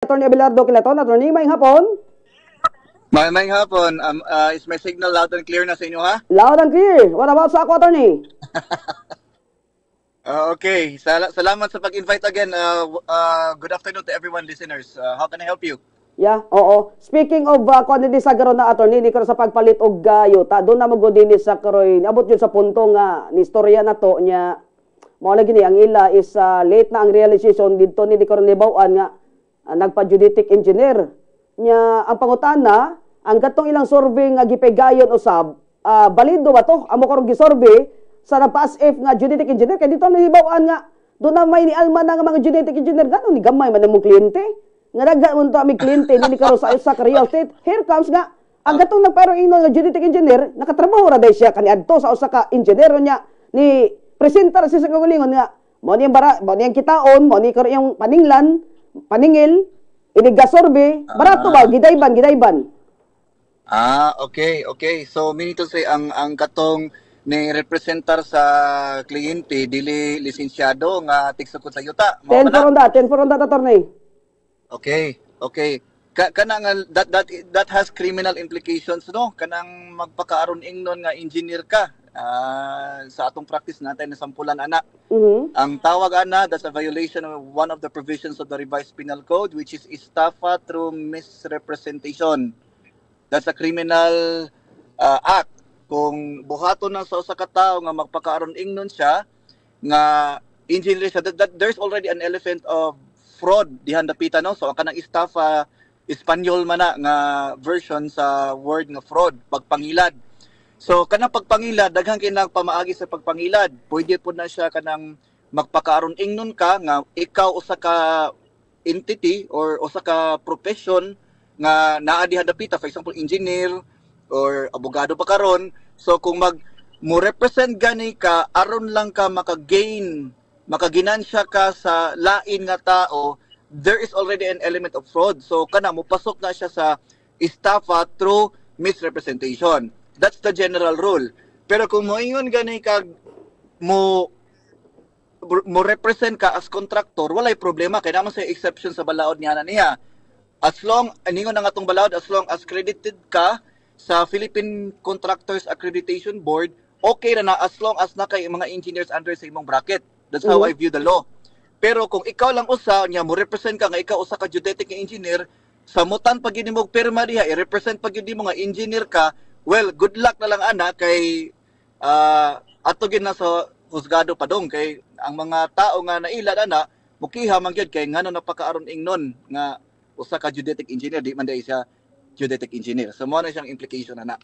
Attorney Abelardo Kilaton. Attorney, may hapon. Maayong hapon. Is my signal loud and clear na sa inyo, ha? Loud and clear. What about sa ako, attorney? Okay. Salamat sa pag-invite again. Good afternoon to everyone, listeners. How can I help you? Yeah, oo. Speaking of kung hindi sa garon na attorney, di ko sa pagpalit og yuta, doon na magudini sa karoy. Abot yun sa punto nga, ni istorya na to, niya, mao lagi ni ang ila is late na ang realization dito ni di karon libawaan nga nagpa-geodetic engineer. Nya ang pangutana, ang gatong ilang survey nga gipegayon usab, balido ba to? Amo karon gisurvey sa nagpa-as if nga geodetic engineer kay dito nilibawaan nga doon na may ni alma na nga mga geodetic engineer ganon ni gamay man mong kliyente. Nga daghan mo to ami kliyente ni karon sa real estate. Here comes nga ang gatong nagparo ingnon nga geodetic engineer nakatrabaho ra day siya kaniadto sa usa ka engineer niya ni presentar siya sa kagulingon nga mo ni mo ni kitaon mo ni karon yung paningil inigasorbe barato ba gidayban. Okay. So, meaning to say, ang katong ni representar sa kliyente, dili lisensyado nga tigsukod sa yuta. 10 for on that, attorney. Okay. Kanang that has criminal implications, no? Kanang magpakaaron ingnon nga engineer ka. Sa atong practice natin na sampulan ana. Ang tawag ana, that's a violation of one of the provisions of the revised penal code, which is estafa through misrepresentation. That's a criminal act. Kung buhaton na sa usa ka tawo nga magpakaaron ingnon siya nga engineer siya, that there's already an element of fraud dihan dapita, no? So ang kanang estafa Espanyol man na nga version sa word nga fraud, pagpangilad. So kanang pagpangilad daghang kinang pamaagi sa pagpangilad. Pwede pud na siya kanang magpakaaron ingnon ka nga ikaw usa ka entity or usa ka profession nga naa diha dapita, for example engineer or abogado pa karon. So kung mo represent gani ka aron lang ka makaginansya ka sa lain nga tao, there is already an element of fraud. So kana mo pasok na siya sa estafa through misrepresentation. That's the general rule. Pero kung moingon gani ka mo represent ka as contractor, walay problema kay naman sa exception sa balaod niya. As long, aningon na nga itong balaod, as long as credited ka sa Philippine Contractors Accreditation Board, okay na as long as na kay mga engineers under sa imong bracket. That's how I view the law. Pero kung ikaw lang usa, niya mo represent ka nga ikaw usa ka geodetic engineer, samutan pag yun mo pirma diha, i-represent pag yun mo nga engineer ka, well, good luck na lang ana kay atugin na sa husgado padong kay ang mga tao nga naila na mukiha man gyud kay ngano napakaaron ingnon nga usa ka geodetic engineer, di man day siya geodetic engineer. So mo na siyang implication ana.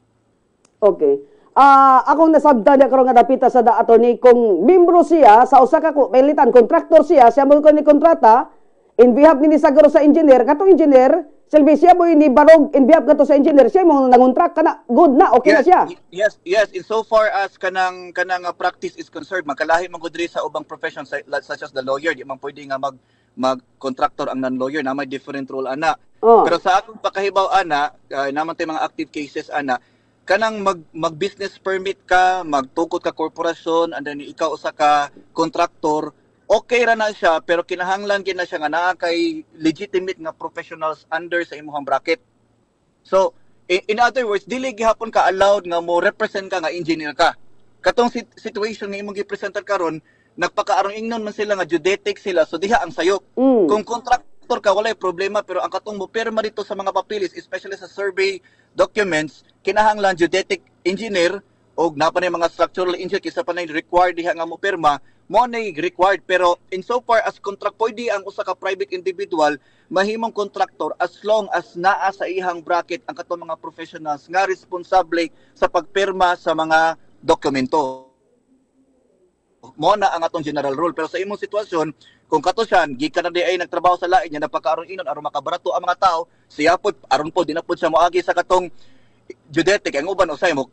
Okay. Akong nasabda niya karon nga dapita sa attorney kung membro siya sa usa ka pilitan contractor siya mo ko ni kontrata in behalf ni sagaro sa engineer katong engineer silbi siya mo ni barog in behalf kato sa engineer siya mo nangontract kana good na okay na siya. Yes, in so far as kanang practice is concerned, magkalahi man gud diri sa ubang professions such as the lawyer, di man pwede nga mag-contractor ang non-lawyer na may different role ana. Pero sa akong pakahibaw ana, naman tay mga active cases ana, kanang mag-business permit ka, magtukod ka korporasyon, and then ikaw usa ka contractor, okay ra na siya, pero kinahanglan gid na siya nga naa kay legitimate nga professionals under sa imong bracket. So, in other words, dili gihapon ka allowed nga mo represent ka nga engineer ka. Katong situation nga imong gi-presentar karon, nagpakaaron ingnon man sila nga geodetic sila, so diha ang sayop. Kung contractor ka walay problema, pero ang katong mo pirma dito sa mga papeles, especially sa survey documents, kinahanglan geodetic engineer o napanay mga structural engineer kisa pa na required diha nga mo pirma, mo na required. Pero in so far as contract, pwede ang usa ka private individual mahimong contractor as long as naa sa ihang bracket ang katong mga professionals nga responsable sa pagpirma sa mga dokumento. Mo na ang atong general rule. Pero sa imong sitwasyon, kung kato siya gikan na di ay nagtrabaho sa lain niya napakaaron inon aron makabarato ang mga tao, siya pod aron pod dinapod siya moagi sa katong geodetic ang uban usay mo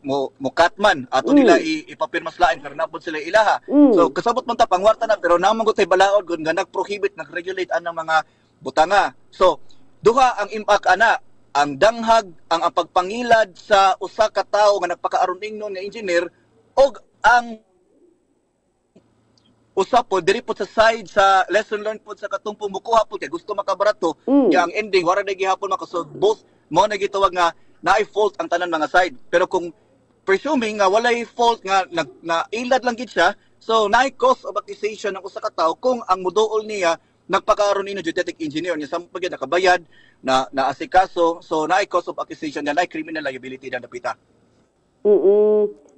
katman ato nila ipapirma sa lain pero napod sila ilaha. So kasabot man ta pangwarta na pero namang gud tay balaod gud nga nag-prohibit nag-regulate anang mga butanga. So duha ang impact ana, ang danghag ang pagpangilad sa usa ka tawo nga nagpakaaron ingnon nga engineer og ang usap po diri po sa side sa lesson learned po sa katungpong mukuha po kay gusto makabarato nya ang ending wala na gihapon makasolve both mo na gitawag nga naay fault ang tanan mga side pero kung presuming nga walay fault nga na ilad lang gid siya so naay cause of accusation ng usa ka tawo kung ang muduol niya nagpakaroon ni geodetic engineer niya sa pagid nakabayad na naasikaso so naay cause of accusation nga naay criminal liability na napita.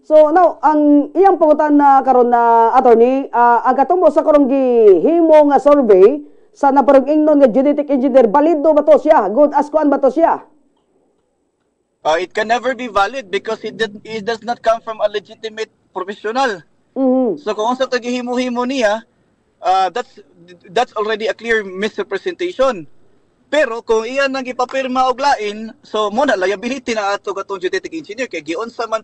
So now ang iyang pangutan na karon na attorney ang katumbo sa karong gihimo nga survey sa naparong ingnon nga geodetic engineer balido ba to siya good as kuan ba to siya? It can never be valid because it does not come from a legitimate professional. So kung sa tagihimo-himo niya, that's already a clear misrepresentation. Pero kung iyan nang ipapirma og lain, so mo na liability na ato katong geodetic engineer kay giunsa man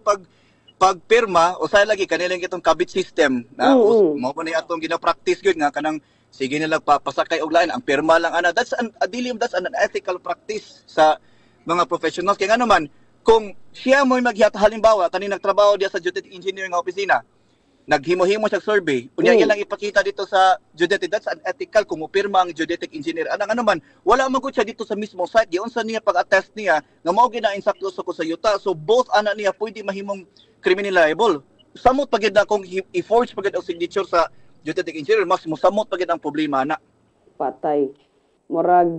pagpirma o sa lagi kanilang itong kabit system na mo ni atong gina-practice gyud nga kanang sige nila papasakay og lain ang pirma lang ana that's an unethical practice sa mga professionals kaya nga naman kung siya mo'y halimbawa kaning nagtrabaho diya sa geodetic engineer nga opisina naghimo-himo siya survey unya ilang ipakita dito sa geodetic that's unethical kung mopirma ang geodetic engineer anang ano man wala man gud siya dito sa mismo site giunsa niya pag-attest niya nga mao gina-insakto sa kusayuta so both ana niya pwede mahimong criminal liable samot pagid na kung i-forge pagid ang signature sa geodetic engineer mas mosamot pagid ang problema na patay murag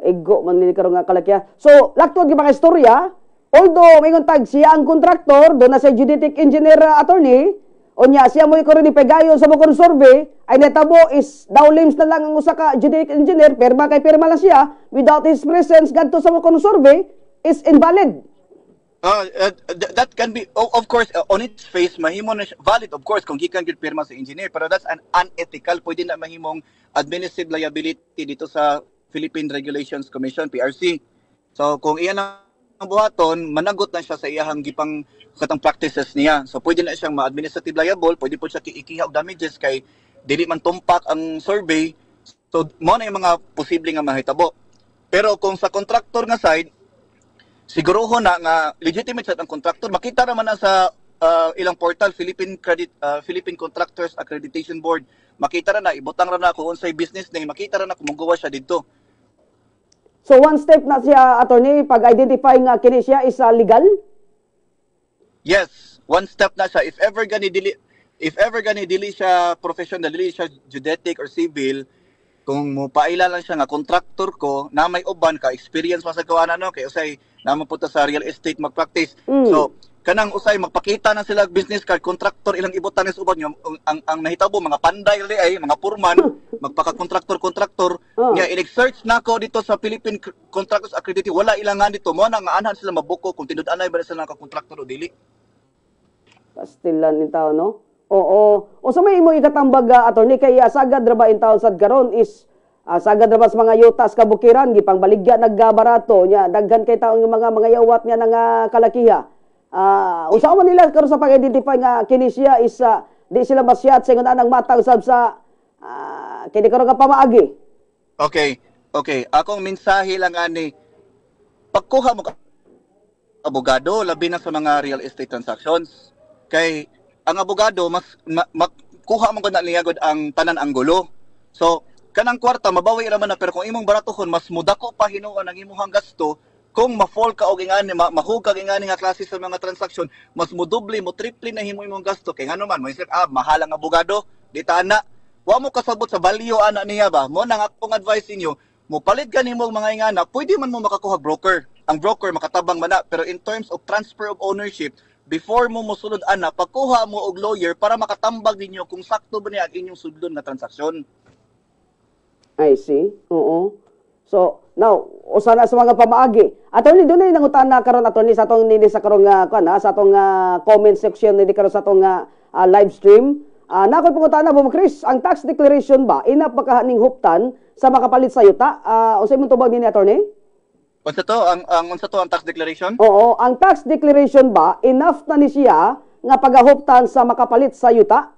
ego man ni karon nga kalakya. So, laktod gyud mga istorya, although mingon tag siya ang kontraktor do na sa geodetic engineer attorney, unya siya mo ikaw rin ipegayon sa mukon survey, ay netabo is daw limbs na lang ang usa ka geodetic engineer, pirma kay pirma lang siya, without his presence gadto sa mukon survey is invalid. That can be of course on its face mahimo na valid of course kung gikan gyud pirma sa engineer pero that's an unethical pwede na mahimong administrative liability dito sa Philippine Regulations Commission, PRC. So, kung iyan ang buhaton, managot na siya sa iyahang gipang katang practices niya. So, pwede na siyang ma-administrative liable, pwede po siya ikiha og damages kay dili man tumpak ang survey. So, mo na yung mga posible nga mahitabo. Pero kung sa contractor nga side, siguruho na nga legitimate sa ang contractor, makita naman na sa ilang portal, Philippine Contractors Accreditation Board, makita na ibutang ra na kung unsay business name, makita ra na kung magawa siya dito. So one step na siya attorney pag-identify nga kini siya is legal? Yes, one step na siya if ever gani dili siya professional, dili siya geodetic or civil, kung mopaila lang siya nga contractor ko na may uban ka experience pa sa gawa no kay usay naman punta sa real estate magpractice. So kanang usay magpakita na sila business card contractor ilang ibutan is uban ang nahitabo mga panday ay mga purman magpaka-contractor nga in-search nako dito sa Philippine Contractors Accreditation wala ilangan dito mo na nga anhan sila mabuko kung tinud-anay ba sila ka contractor o dili. Pastilan ni tao no. Oo. O sa may imo ikatambag attorney kay sagad ra ba in taon sad karon is sagad ra ba sa mga yutas kabukiran gipang baligya nagbarato nya daghan kay taong mga yawat nga nga kalakiha. Usa man nila karon sa pag-identify nga kini siya is di sila masyat sa ngunang matang sab sa kini karon nga pamaagi. Okay. Akong mensahe lang ani pagkuha mo abogado labi na sa mga real estate transactions kay ang abogado mas kuha man gud na liyagod ang tanan anggulo. So kanang kwarta mabawi ra man na pero kung imong baratohon mas mudako pa hinuon ang imong gasto kung ma-fall ka og ingani mahugag ingani nga klase sa mga transaksyon mas mo doble mo triple na himo imong gasto kay ngano man mo isip mahal ang abogado di ta ana wa mo kasabot sa value ana niya ba mo nang akong advice inyo mo palit ka nimo mga ingana pwede man mo makakuha broker ang broker makatabang man na pero in terms of transfer of ownership before mo mosulod ana pagkuha mo og lawyer para makatambag ninyo kung sakto ba niya ang inyong sudlon nga transaksyon. I see. Oo. So, now, usa na sa mga pamaagi. Attorney, doon na nangutan na karon attorney sa atong nini sa karong sa atong comment section nini karon sa atong live stream. Nakoy pangutana mo Chris, ang tax declaration ba ina pagkahaning huptan sa makapalit sa yuta? Unsay imong tubag nini attorney? Unsa to ang tax declaration? Oo, ang tax declaration ba enough na ni siya nga pagahuptan sa makapalit sa yuta?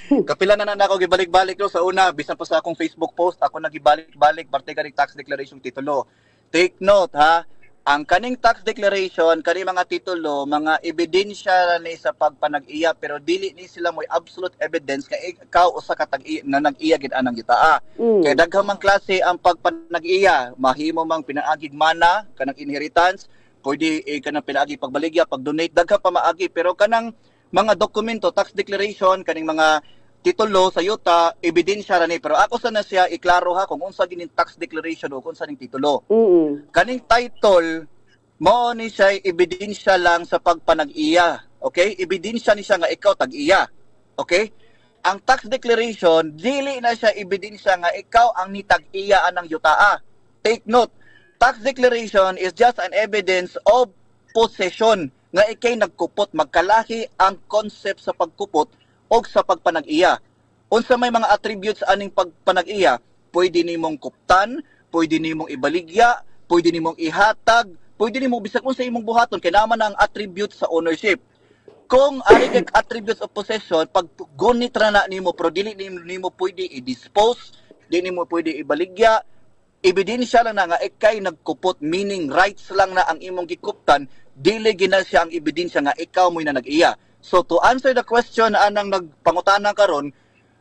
Kapila na ako gibalik-balik sa una bisan pa sa akong Facebook post ako nagibalik-balik parte ka tax declaration titulo. Take note ha, ang kaning tax declaration, kaning mga titulo, mga ebidensya ni sa pagpanag-iya, pero dili ni sila mo'y absolute evidence nga ikaw usa ka na nag-iya gid anang yutaa. Kay daghang mang klase ang pagpanag-iya, mahimo mang pinaagig mana kanang inheritance, pwede kanang pinaagi pagbaligya, pag-donate, daghang pamaagi, pero kanang mga dokumento, tax declaration, kaning mga titulo sa yuta, ebidensya ra ni, pero ako sana siya iklaro ha kung unsa gining tax declaration o kung unsa ning titulo. Kaning title mo ni siya ebidensya lang sa pagpanag-iya, okay? Ebidensya ni siya nga ikaw tag-iya, okay? Ang tax declaration dili na siya ebidensya nga ikaw ang nitag-iya anang yutaa. Take note, tax declaration is just an evidence of possession nga ikay nagkupot, magkalahi ang concept sa pagkupot o sa pagpanag-iya. Unsa may mga attributes aning pagpanag-iya, pwede nimong kuptan, pwede nimong ibaligya, pwede nimong ihatag, pwede nimong bisag unsa imong buhaton kay naman ang attributes sa ownership. Kung ari kay attributes of possession, pag gunit ra na nimo pero dili nimo pwede i-dispose, dili nimo pwede ibaligya, ebidensya lang na nga ikay nagkupot, meaning rights lang na ang imong gikuptan, dili gina siya ang ebidensya nga ikaw mo'y na nag-iya. So to answer the question anang nagpangutana karon,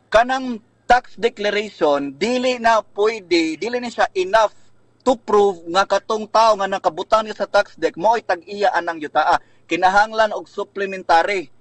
kanang tax declaration dili na siya enough to prove nga katong tao nga nakabutang niya sa tax deck mo ay tag-iya anang yutaa. Kinahanglan og supplementary,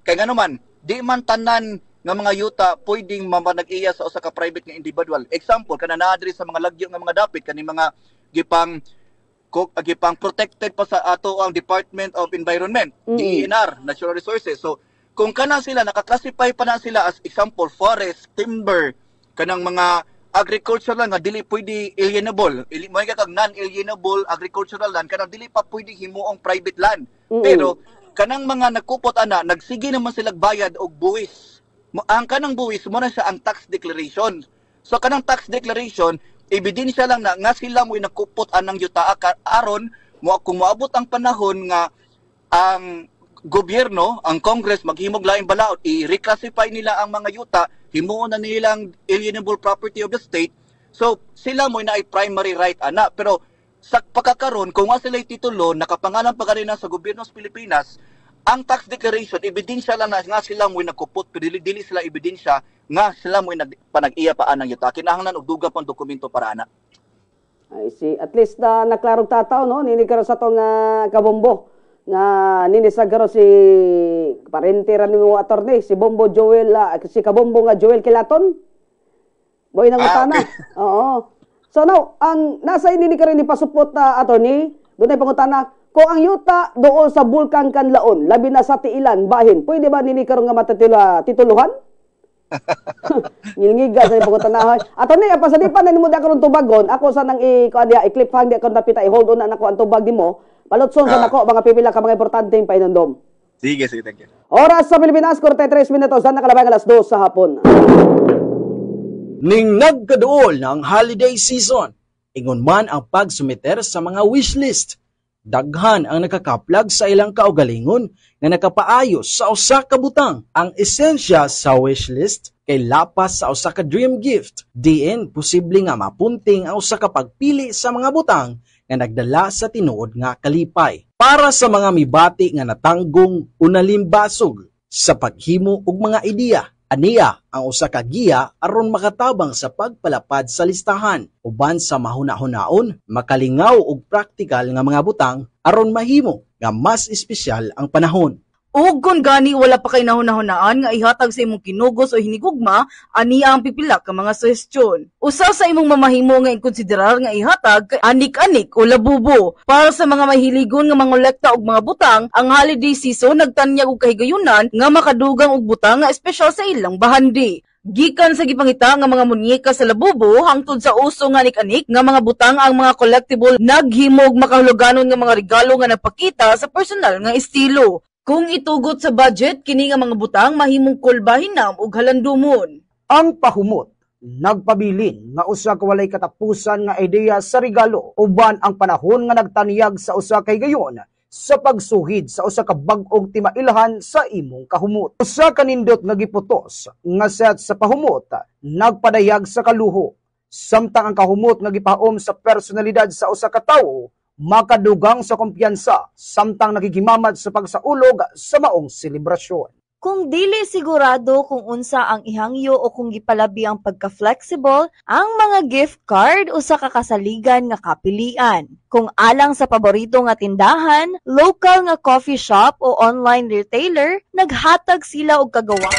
kay nganuman di man tanan nga mga yuta pwedeng mamanag-iya sa usa ka private nga individual. Example kana naa diri sa mga lagyo nga mga dapit kani mga gipang protected pa sa ato ang Department of Environment, DENR, Natural Resources. So, kung kana sila, nakaklasify pa na sila as example, forest, timber, kanang mga agricultural nga dili pwede alienable. May kag non-alienable agricultural land, kanang dili pa pwede himuong private land. Pero, kanang mga nagkupot ana, nagsige naman sila bayad og buwis. Ang kanang buwis, mo na siya ang tax declaration. So, kanang tax declaration, ebidensya lang na nga sila mo'y nakupot anang yutaa aron kung moabot ang panahon nga ang gobyerno, ang Congress maghimog laing balaod, i-reclassify nila ang mga yuta, himuon na nilang alienable property of the state. So sila mo'y naay primary right ana, pero sa pagkakaroon kung nga sila'y titulo nakapangalan pa kanina sa gobyerno sa Pilipinas, ang tax declaration ebidensya lang na nga sila mo'y nakupot, pero dili sila ebidensya nga sila mo'y panag-iya pa anang yuta. Kinahanglan og dugang pang dokumento para ana. I see. At least naklarong tataw no nini karon sa tong kabombo nga nini sagaro si parente ra nimo attorney si Bombo Joel si kabombo nga Joel Kilaton. Boy nang utana. Okay. Oo. So now, ang nasa nini karon ni pasupot attorney, dunay pangutana kung ang yuta doon sa Bulkan Kanlaon, labi na sa Tiilan, bahin, pwede ba nini karon nga tituluhan? Ngilngiga sa pagutanahan. Ato ni pa sa di pa na nimo da karon tubagon, ako sa nang i-clip hang di akong napita i-hold on na nako ang tubag nimo. Palutson sa nako mga pipila ka mga importanteng painondom. Sige, thank you. Oras sa Pilipinas 43 minutos na nakalabay alas 2 sa hapon. Ning nagkaduol ng holiday season, ingon man ang pagsumiter sa mga wishlist. Daghan ang nakakaplag sa ilang kaugalingon nga nakapaayos sa usa ka butang. Ang esensya sa wishlist kay lapas sa usa ka dream gift. Diin posible nga mapunting ang usa ka pagpili sa mga butang nga nagdala sa tinuod nga kalipay. Para sa mga mibati nga natanggong unalimbasog sa paghimo og mga ideya, aniya ang usa ka giya aron makatabang sa pagpalapad sa listahan uban sa mahuna-hunaon, makalingaw og praktikal nga mga butang aron mahimo nga mas espesyal ang panahon. Ug kung gani wala pa kay nahunahunaan nga ihatag sa imong kinugos o hinigugma, aniya ang pipila ka mga suhestyon. Usa sa imong mamahimo nga ikonsiderar nga ihatag kay anik-anik o labubo. Para sa mga mahiligon nga mangolekta og mga butang, ang holiday season nagtanyag og kahigayunan nga makadugang og butang nga espesyal sa ilang bahandi. Gikan sa gipangita nga mga munyeka sa labubo hangtod sa uso nga anik-anik nga mga butang ang mga collectible naghimog makahuluganon nga mga regalo nga nagpakita sa personal nga estilo. Kung itugot sa budget, kini nga mga butang mahimong kulbahinam ug halandumon. Ang pahumot, nagpabilin nga usa ka walay katapusan nga ideya sa regalo, uban ang panahon nga nagtaniyag sa usa kay gayon sa pagsuhid sa usa ka bag-ong timailhan sa imong kahumot. Usa ka nindot nga giputos nga set sa pahumot, nagpadayag sa kaluho. Samtang ang kahumot nga gipaom sa personalidad sa usa ka tawo, makadugang sa kumpiyansa, samtang nagigimamat sa pagsaulog sa maong selebrasyon. Kung dili sigurado kung unsa ang ihangyo o kung gipalabi ang pagka-flexible, ang mga gift card o sa kakasaligan nga kapilian. Kung alang sa paborito nga tindahan, local nga coffee shop o online retailer, naghatag sila og kagawa.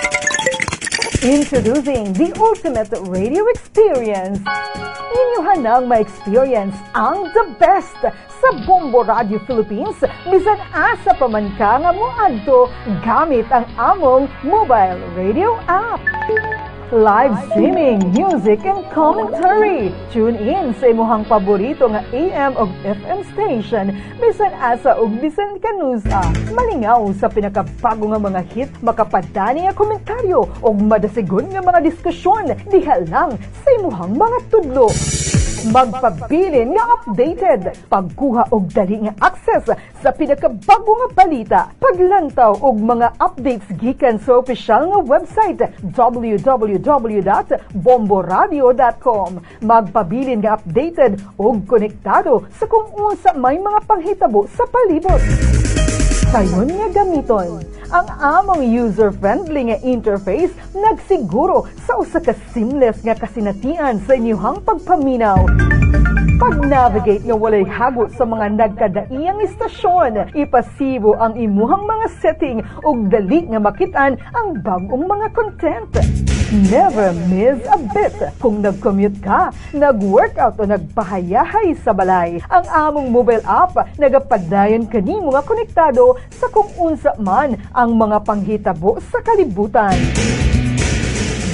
Introducing the ultimate radio experience. Inyuhan nang ma-experience ang the best sa Bombo Radio Philippines bisan asa pa man ka nga moadto gamit ang among mobile radio app. Live streaming, music, and commentary. Tune in sa imuhang paborito nga AM o FM station bisan asa ug bisan kanusa. Malingaw sa pinakabago nga mga hit, makapadani nga komentaryo o madasigon nga mga diskusyon diha lang sa imuhang mga tudlo. Magpabilin nga updated, pagkuha og dali nga access sa pinakabago nga balita, paglantaw og mga updates gikan sa opisyal nga website www.bomboradio.com. Magpabilin nga updated og konektado sa kung unsa may mga panghitabo sa palibot. Sayon nga gamiton ang among user-friendly nga interface nagsiguro sa usa ka seamless nga kasinatian sa inyong pagpaminaw. Pag-navigate nga walay hagot sa mga nagkadaiyang istasyon, ipasibo ang imuhang mga setting ug dali nga makitaan ang bagong mga content. Never miss a bit. Kung nag-commute ka, nag-workout o nagpahayahay sa balay, ang among mobile app nagapadayon kanimo nga konektado sa kung unsa man ang mga panghitabo sa kalibutan.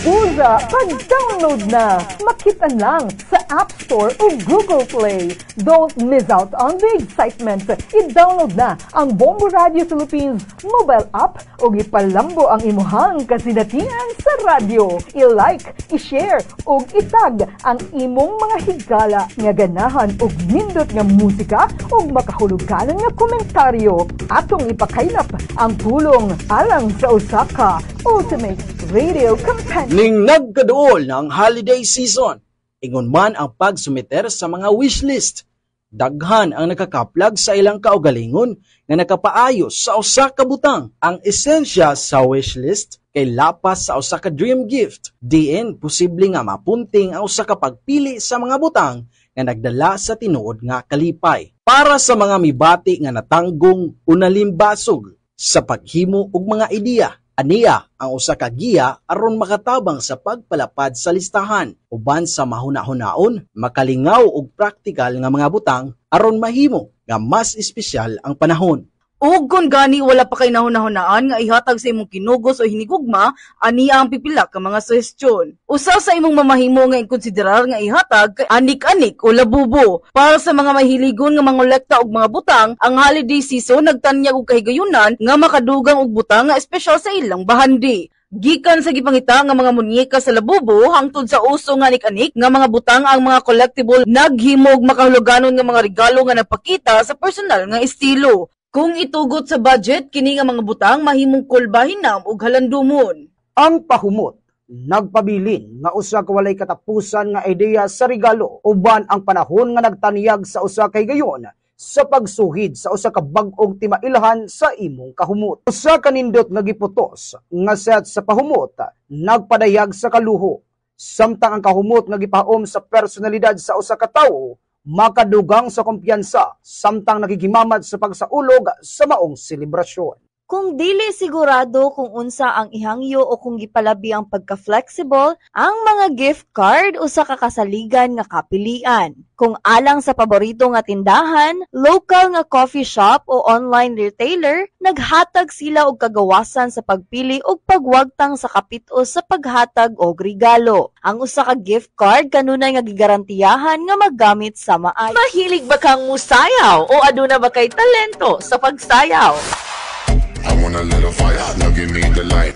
Buza, pag-download na! Makita lang sa App Store o Google Play. Don't miss out on the excitement. I-download na ang Bombo Radio Philippines mobile app o ipalambo ang imuhang kasinatian sa radyo. I-like, i-share o itag ang imong mga higala nga ganahan o nindot nga musika o makahuluganan nga komentaryo. Atong ipakailap ang pulong alang sa Osaka Ultimate Radio Companion. Ning nagkaduol na ang holiday season, ingon man ang pagsumiter sa mga wishlist. Daghan ang nakakaplag sa ilang kaugalingon nga nakapaayos sa usa ka butang. Ang esensya sa wishlist kay lapas sa usa ka dream gift. Diin posible nga mapunting ang usa ka pagpili sa mga butang nga nagdala sa tinuod nga kalipay. Para sa mga mibati nga natanggong unalimbasog sa paghimo og mga ideya, aniya ang usa ka giya aron makatabang sa pagpalapad sa listahan uban sa mahuna-hunaon, makalingaw ug praktikal nga mga butang aron mahimo nga mas espesyal ang panahon. Ug kung gani wala pa kay nahunahunaan nga ihatag sa imong kinugos o hinigugma, aniya ang pipila ka mga suhestyon. Usa sa imong mamahimo nga ikonsiderar nga ihatag anik-anik o labubo. Para sa mga mahiligon nga mangolekta og mga butang, ang holiday season nagtanyag og kahigayunan nga makadugang og butang nga espesyal sa ilang bahandi. Gikan sa gipangita nga mga munyeka sa labubo hangtod sa uso nga anik-anik nga mga butang, ang mga collectible naghimog makahuluganon nga mga regalo nga nagpakita sa personal nga estilo. Kung itugot sa budget, kini nga mga butang mahimong kulbahinam ug halandumon. Ang pahumot nagpabilin nga usa ka walay katapusan nga ideya sa regalo uban ang panahon nga nagtaniyag sa usa kay gayon sa pagsuhid sa usa ka bag-ong timailhan sa imong kahumot. Usa ka nindot nga giputos nga set sa pahumot nagpadayag sa kaluho, samtang ang kahumot nga gipaom sa personalidad sa usa ka tawo makadugang sa kumpiyansa, samtang nagigimamat sa pagsaulog sa maong selebrasyon. Kung dili sigurado kung unsa ang ihangyo o kung gipalabi ang pagka-flexible, ang mga gift card o sa kakasaligan nga kapilian. Kung alang sa paborito nga tindahan, local nga coffee shop o online retailer, naghatag sila og kagawasan sa pagpili og pagwagtang sa kapit-o sa paghatag og regalo. Ang usa ka gift card kanunay nga gigarantiyahan nga maggamit sa maayo. Mahilig ba kang musayaw o aduna ba kay talento sa pagsayaw?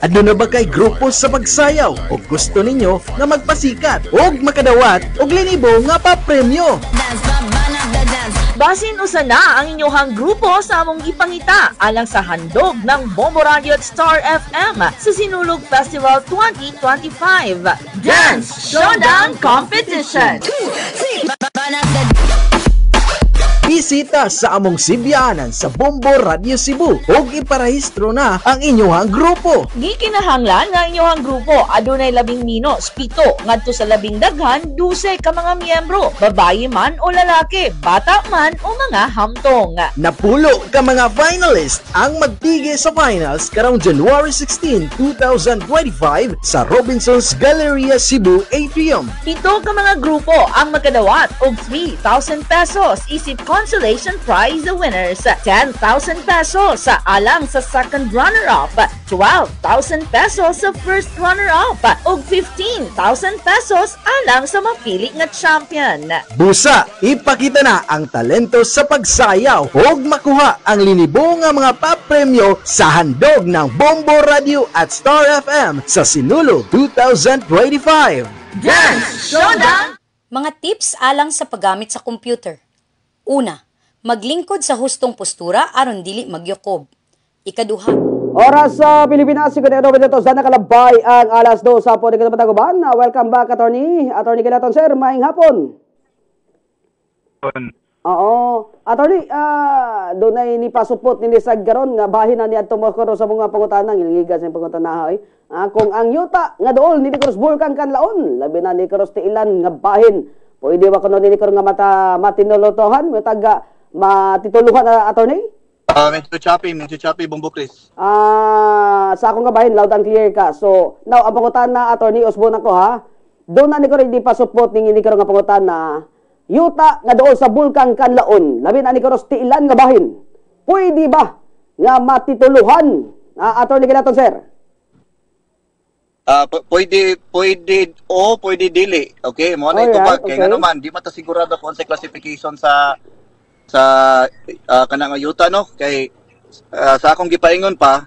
Aduna ba kay grupo sa pagsayaw o gusto ninyo nga magpasikat og makadawat og linibo nga papremyo? Basin usa na ang inyohang grupo sa among gipangita alang sa handog ng Bombo Radio at Star FM sa Sinulog Festival 2025 Dance Showdown Competition. Bisita sa among sibyaanan sa Bombo Radio Cebu ug iparehistro na ang inyong grupo. Gikinahanglan nga inyong grupo adunay 11 minos, 7 ngadto sa 12 daghan, 12 ka mga miyembro, babayi man o lalaki, bata man o mga hamtong. Napulo ka mga finalist ang magtige sa finals karong January 16, 2025 sa Robinson's Galleria Cebu Atrium. 7 ka mga grupo ang magkadawat og 3,000 pesos isip consolation prize winners, 10,000 pesos sa alang sa second runner-up, 12,000 pesos sa first runner-up ug 15,000 pesos alang sa mapili nga champion. Busa, ipakita na ang talento sa pagsayaw ug makuha ang linibo nga mga papremyo sa handog ng Bombo Radio at Star FM sa Sinulog 2025. Dance Showdown! Mga tips alang sa paggamit sa computer. Una, maglingkod sa hustong postura aron dili magyukob. Ikaduha, Oras sa Pilipinas, 59 minutos na nakalabay ang alas 2 sa po ng Pataguban. Welcome back, Attorney. Attorney Kilaton, sir. Maing hapon. Oo. Attorney, doon ay nipasupot ni Saggaron nga bahin na niya tumakoro sa mga pangutanang iligas ng pangutanahay. Kung ang yuta nga dool ni Nicoros Bulkan kanlaon, labi na Nicoros tiilan nga bahin. Pwede ba kuno ni Nicoros nga matinulotohan, taga matituluhan na Attorney? Medyo choppy, Bombo Chris. Sa akong kabahin, loud and clear ka. So, now, ang pangutan na, Attorney Osborne ako ha, doon na ni ko rin di pasupot ng hindi ko nga pangutan na yuta nga doon sa Bulkan Kanlaon, labi na ni ko tiilan nga bahin. Pwede ba nga matituluhan? Attorney Kilaton, sir? Pwede dili. Okay, mo na ito ba? Kaya nga naman, di mata sigurado kung sa classification sa kanang yuta, no? Kay sa akong gipaingon pa,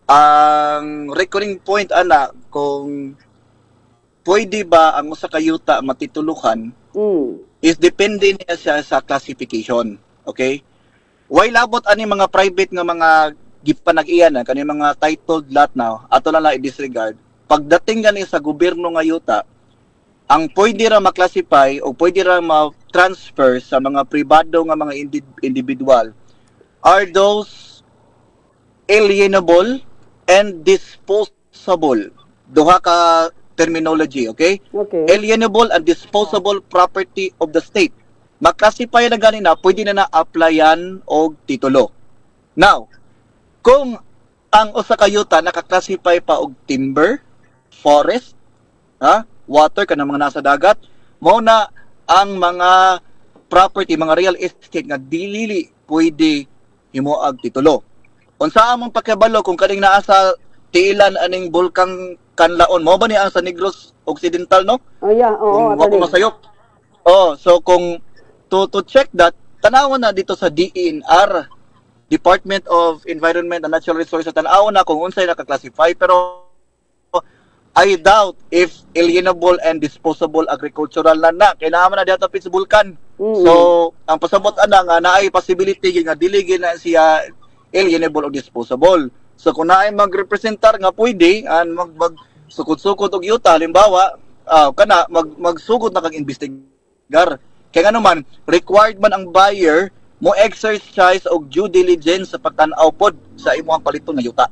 ang recurring point ana kung pwede ba ang usa ka yuta matituluhan is depende niya siya sa classification. Okay? Why labot ani mga private nga mga gipanag-iyan kani mga titled lot now, ato lang i-disregard. Pagdating gani sa gobyerno nga yuta, ang pwede ra maklasify o pwede ra ma-transfer sa mga pribado nga mga individual are those alienable and disposable. Duha ka terminology, okay? Alienable and disposable property of the state. Maklasify na ganina, pwede na na-applyan og titulo. Now, kung ang usa ka yuta nakaklasify pa og timber, forest, water kanang mga nasa dagat, mao na ang mga property, mga real estate nga dili pwede himuag titulo. Unsa among pakibalo kung kaning naa sa tiilan aning Bulkang Kanlaon, mao ba ni ang sa Negros Occidental, no? Oo, ako masayop. So kung to check that, tanawon na dito sa DENR, Department of Environment and Natural Resources, tanawon na kung unsay nakaklasify, pero I doubt if alienable and disposable agricultural land na. Kailangan na dito sa Bulkan. So, ang pasabot ana nga naay possibility nga dili na siya alienable o disposable. So, kung naay magrepresentar nga pwede, magsukod-sukod og yuta, halimbawa, magsugod na kag investigar. Kaya nga naman, required man ang buyer mo exercise og due diligence sa pagtan-aw pod sa imong paliton nga yuta.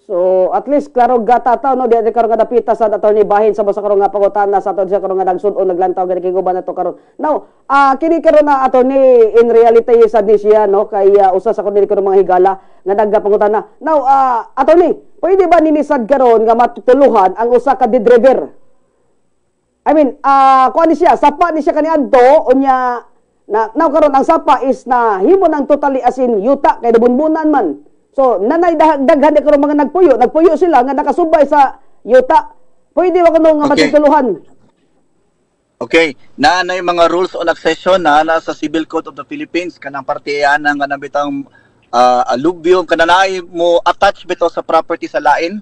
So, at least, klaro gatataw, no? Di karon nga napita sa attorney bahin sa basa karon nga pangutana sa aton siya karon nga nagsun-on naglantaw gani kay guban nato karon. Now, kini karon na attorney in reality sad ni siya, no? Kay usa sa kundi karon mga higala nga nagpangutana. Now, attorney, pwede ba nilisad karon nga matutuluhan ang usa ka dead driver? I mean, kuan ni siya, sapa ni siya kaniadto unya now karon ang sapa is na himo nang totally as in yuta kay nabunbunan man. So, nanay daghan karon mga nagpuyo sila nga nakasubay sa yuta. Pwede ba kuno nga matutuluhan? Okay, naanay mga rules on accession na sa Civil Code of the Philippines kanang partiyan nga nabitang alluvium kananay mo attach bitaw sa property sa lain.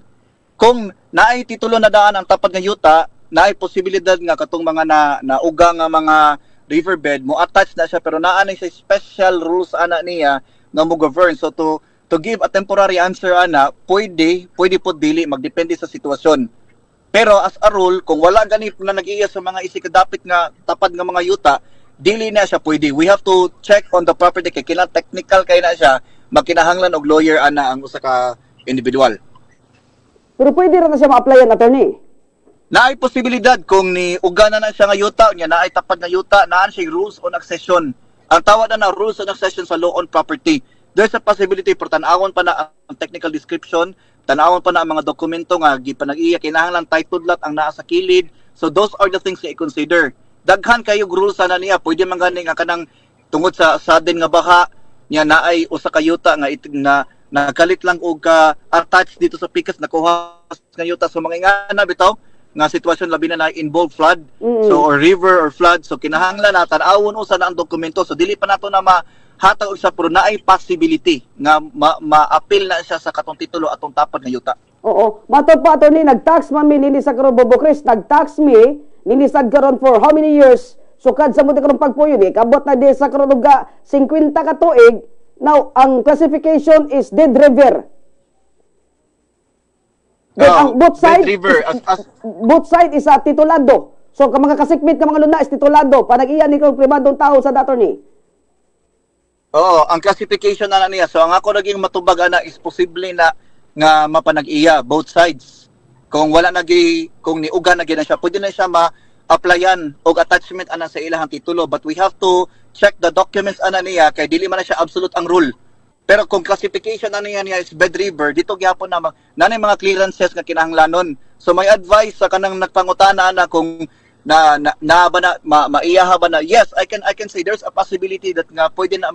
Kung naay titulo na daan ang tapat nga yuta, naay posibilidad nga katong mga nauga nga mga riverbed mo attach na siya pero naanay sa special rules ana niya nga mo govern. So to give a temporary answer ana, pwede po dili magdepende sa sitwasyon. Pero as a rule, kung wala ganit na nag-iya sa mga isikadapit nga tapad nga mga yuta, dili na siya pwede. We have to check on the property kay kailan technical kay na siya makinahanglan og lawyer ana ang usa ka individual. Pero pwede rin na siya ma-applyan, attorney. Naay posibilidad kung ni ugana na siya nga yuta niya naay tapad nga yuta naan siya rules on accession. Ang tawag na rules on accession sa law on property. There's a possibility pero tanawon pa na ang technical description, tanawon pa na ang mga dokumento nga gipanag-iya kinahanglan title lot ang naa sa kilid. So those are the things na i-consider. Daghan kayo rules na niya, pwede man gani nga kanang tungod sa sudden nga baha niya naay usa ka yuta nga na nakalit lang og ka attached dito sa pikas nakuha nga yuta so mga ingana bitaw nga sitwasyon labi na involve flood so or river or flood so kinahanglan na tan-awon usa na ang dokumento so dili pa nato na mahatag og sa pero naay possibility nga ma-appeal na siya sa katong titulo atong tapad nga yuta. Oo. Mato pa attorney, nag-tax mami nini sa karon Bobo Chris, nag-tax mi ninisad karon for how many years? Sukad sa mo karon pagpuyo ni kabot na di sa karon og 50 ka tuig. Now, ang classification is dead river. Ang both side river both side is titulado. So ka mga kasikmit ka mga luna is titulado. Panag-iya ni kung pribadong tao sa attorney. Oo, ang classification na niya. So ang ako naging matubag ana is posible na nga mapanag-iya both sides. Kung wala kung niuga na gina siya, pwede na siya ma-applyan og attachment ana sa ilahang titulo but we have to check the documents ana niya kay dili man na siya absolute ang rule. Pero kung classification ana niya is bed river, dito gyapon na nanay mga clearances nga kinahanglanon. So may advice sa kanang nagpangutana ana kung maiyaha ba na yes, I can say there's a possibility that nga pwede na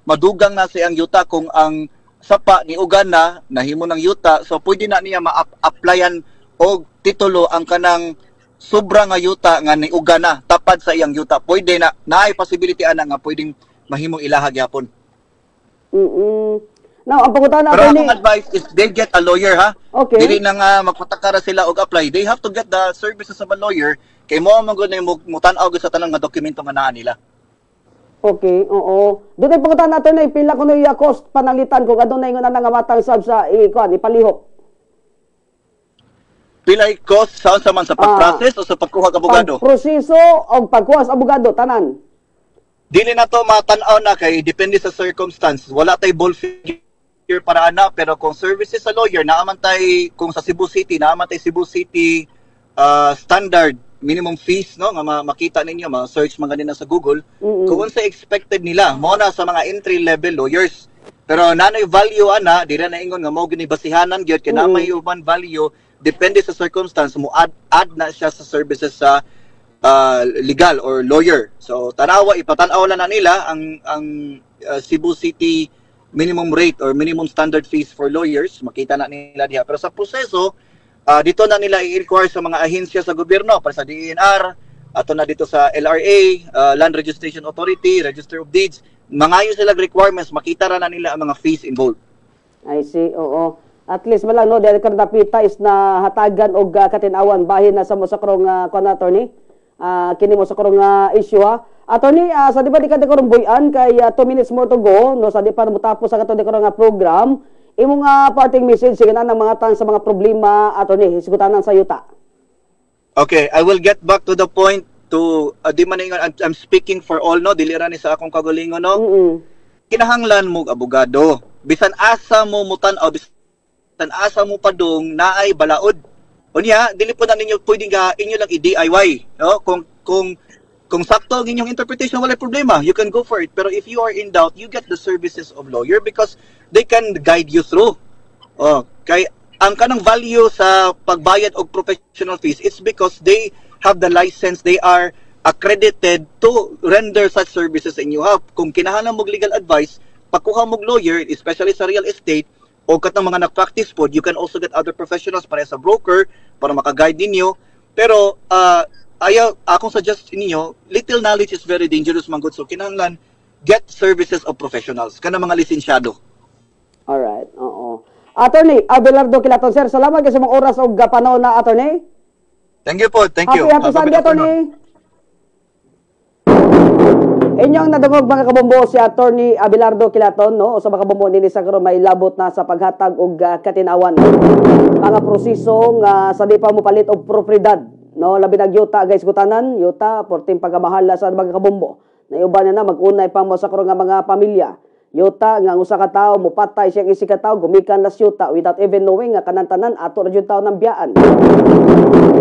madugang na siyang yuta kung ang sapa ni ugan na nahimo ng yuta so pwede na niya ma-applyan og titulo ang kanang sobra nga yuta nga niuga na tapad sa iyang yuta pwede na naay possibility ana nga pwedeng mahimong ilaha gyapon. Now ang pangutana pero attorney, ang advice is they get a lawyer ha. Okay. Dili na nga magpatakara sila og apply, they have to get the services of a lawyer kay mo man gud mo tan-aw sa tanang nga dokumento nga naa nila. Okay, oo. Doon ay pangutana natin na pila ko na cost pananglitan kung adunay nga nga matang sab sa ipalihok. Pilay cost sa man sa pag-process o sa pagkuha ka abogado? Proseso o pagkuha sa abogado tanan. Dili na to matan-aw na kay depende sa circumstance. Wala tay ball figure para ana pero kung services sa lawyer naaman tay kung sa Cebu City naaman tay Cebu City standard minimum fees no nga makita ninyo ma-search mga nila sa Google kung sa expected nila mo na sa mga entry level lawyers pero nanay value ana dira na ingon nga mao gini basihanan gyud kay na may human value depende sa circumstance mo add na siya sa services sa legal or lawyer so ipatan-aw na nila ang Cebu City minimum rate or minimum standard fees for lawyers makita na nila diha pero sa proseso dito na nila i-require sa mga ahensya sa gobyerno para sa DENR, ato na dito sa LRA, Land Registration Authority, Register of Deeds, mangayo sila requirements, makita ra na nila ang mga fees involved. I see, oo. At least malang no, dahil karnapita is na hatagan og katinawan bahin na sa mo sa karong attorney. Kini mo sa karong issue ha. Attorney, sa di ba di ka karong buyan kay 2 minutes more to go, no sa di pa mutapos sa kato di karong program. Imong parting message sige na ng mga tan sa mga problema attorney hisgutanan sa yuta. Okay, I will get back to the point to di man I'm speaking for all no dili ra ni sa akong kagalingon no. Kinahanglan mo abogado bisan asa mo mutan-aw bisan asa mo padung naay balaod. Unya dili po na ninyo pwedeng inyo lang i-DIY no kung sakto ang inyong interpretation wala problema you can go for it pero if you are in doubt you get the services of lawyer because they can guide you through kay ang kanang value sa pagbayad og professional fees it's because they have the license they are accredited to render such services sa inyo kung kinahanglan mo legal advice pagkuha mo lawyer especially sa real estate o katong mga nag-practice po you can also get other professionals para sa broker para maka-guide ninyo pero akong suggest ninyo, little knowledge is very dangerous man good. So kinahanglan get services of professionals kana mga lisensyado. Alright, oo. Attorney Abelardo Kilaton sir, salamat kasi mga oras og panahon na attorney. Thank you po, thank you. Happy Sunday attorney. Inyong nadungog mga kabombo si attorney Abelardo Kilaton no, sa mga kabombo nini sa karon may labot na sa paghatag og katinawan. Mga proseso nga sa di pa mo palit og propriedad. No, labi nag yuta guys gutanan, yuta porting pagamahala sa mga kabombo. Naiuban niya na mag-unay pang masakro nga mga pamilya. Yuta nga ang usa ka tawo mupatay siyang isi ka tawo gumikan las yuta without even knowing nga kanang-tanan ato ra jud tawo ng biyaan.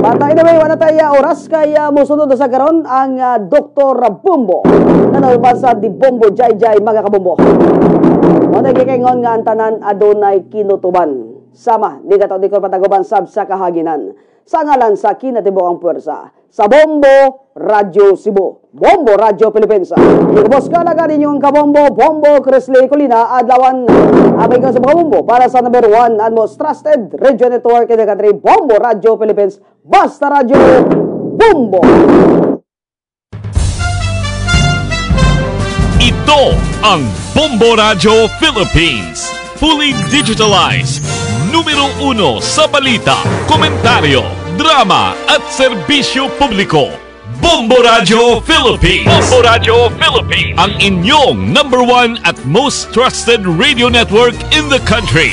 Bata anyway, wala tayo oras kaya musunod sa karon ang Dr. Bumbo. Nanawal sa di Bombo Jai mga kabumbo. Mo nagkikingon nga ang tanan adunay kinutuban. Sama ni kataw di ko pataguban sab sa kahaginan. Sa ngalan sa kinatibuang puwersa sa Bombo Radio Cebu, Bombo Radio Philippines. Ikabos ka laga ninyong kabombo, Bombo Crisley Colina, adlawan abay ka sa mga bombo para sa number 1 and most trusted radio network in the country, Bombo Radio Philippines, Basta Radio Bombo. Ito ang Bombo Radio Philippines, fully digitalized, numero 1 sa balita, komentaryo, drama at serbisyo publiko. Bombo Radio Philippines. Bombo Radio Philippines. Ang inyong number 1 at most trusted radio network in the country.